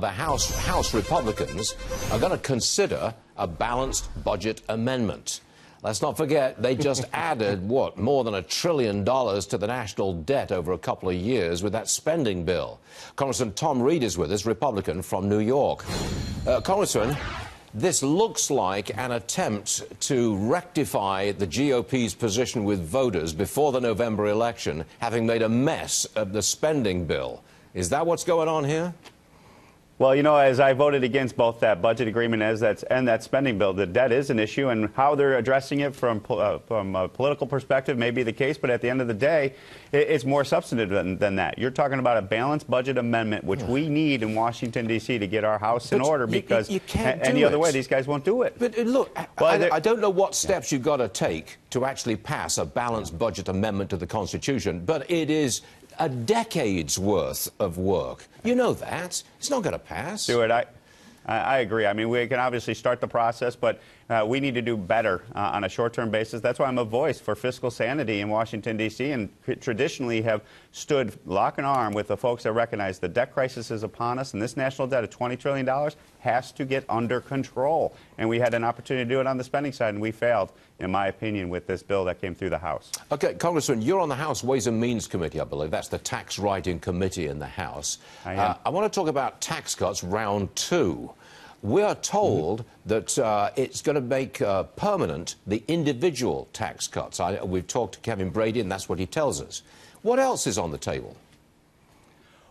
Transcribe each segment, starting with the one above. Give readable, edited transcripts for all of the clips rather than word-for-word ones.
The House Republicans are going to consider a balanced budget amendment. Let's not forget, they just added, what, more than $1 trillion to the national debt over a couple of years with that spending bill. Congressman Tom Reed is with us, Republican from New York. Congressman, this looks like an attempt to rectify the GOP's position with voters before the November election, having made a mess of the spending bill. Is that what's going on here? Well, you know, as I voted against both that budget agreement and that spending bill, the debt is an issue, and how they're addressing it from a political perspective may be the case, but at the end of the day, it's more substantive than that. You're talking about a balanced budget amendment, which we need in Washington, D.C. to get our house in order, because you can't any other way, these guys won't do it. But look, I don't know what steps you've got to take to actually pass a balanced budget amendment to the Constitution, but it is a decade's worth of work. You know that. It's not going to pass. Stuart, I agree. I mean, we can obviously start the process, but we need to do better on a short-term basis. That's why I'm a voice for fiscal sanity in Washington, D.C., and traditionally have stood lock and arm with the folks that recognize the debt crisis is upon us, and this national debt of $20 trillion has to get under control. And we had an opportunity to do it on the spending side, and we failed, in my opinion, with this bill that came through the House. Okay, Congressman, you're on the House Ways and Means Committee, I believe. That's the tax writing committee in the House. I want to talk about tax cuts round 2. We are told that it's going to make permanent the individual tax cuts. We've talked to Kevin Brady, and that's what he tells us. What else is on the table?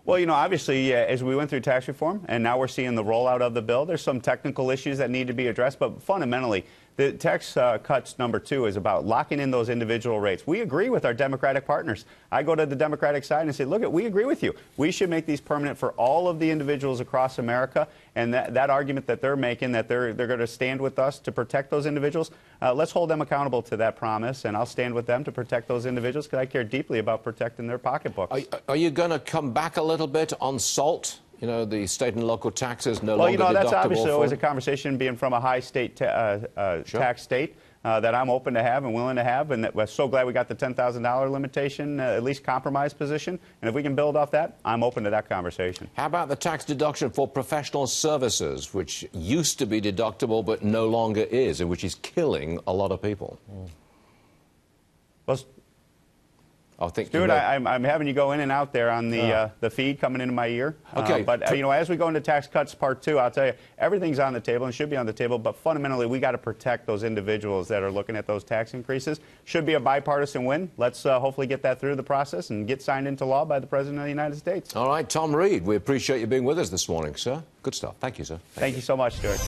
Well, you know, obviously, as we went through tax reform, and now we're seeing the rollout of the bill, there's some technical issues that need to be addressed, but fundamentally, the tax cuts number 2 is about locking in those individual rates. We agree with our Democratic partners. I go to the Democratic side and say, look, we agree with you. We should make these permanent for all of the individuals across America. And that argument that they're making, that they're going to stand with us to protect those individuals, let's hold them accountable to that promise. And I'll stand with them to protect those individuals, because I care deeply about protecting their pocketbooks. Are you going to come back a little bit on SALT? You know, the state and local taxes no longer deductible. Well, you know, that's obviously always a conversation, being from a high state tax state, that I'm open to have and willing to have. And we're so glad we got the $10,000 limitation, at least compromise position. And if we can build off that, I'm open to that conversation. How about the tax deduction for professional services, which used to be deductible but no longer is, and which is killing a lot of people? Well, Stuart, I'm having you go in and out there on the feed coming into my ear. Okay. But, you know, as we go into tax cuts part 2, I'll tell you, everything's on the table and should be on the table. But fundamentally, we got to protect those individuals that are looking at those tax increases. Should be a bipartisan win. Let's hopefully get that through the process and get signed into law by the President of the United States. All right, Tom Reed, we appreciate you being with us this morning, sir. Good stuff. Thank you, sir. Thank you so much, Stuart.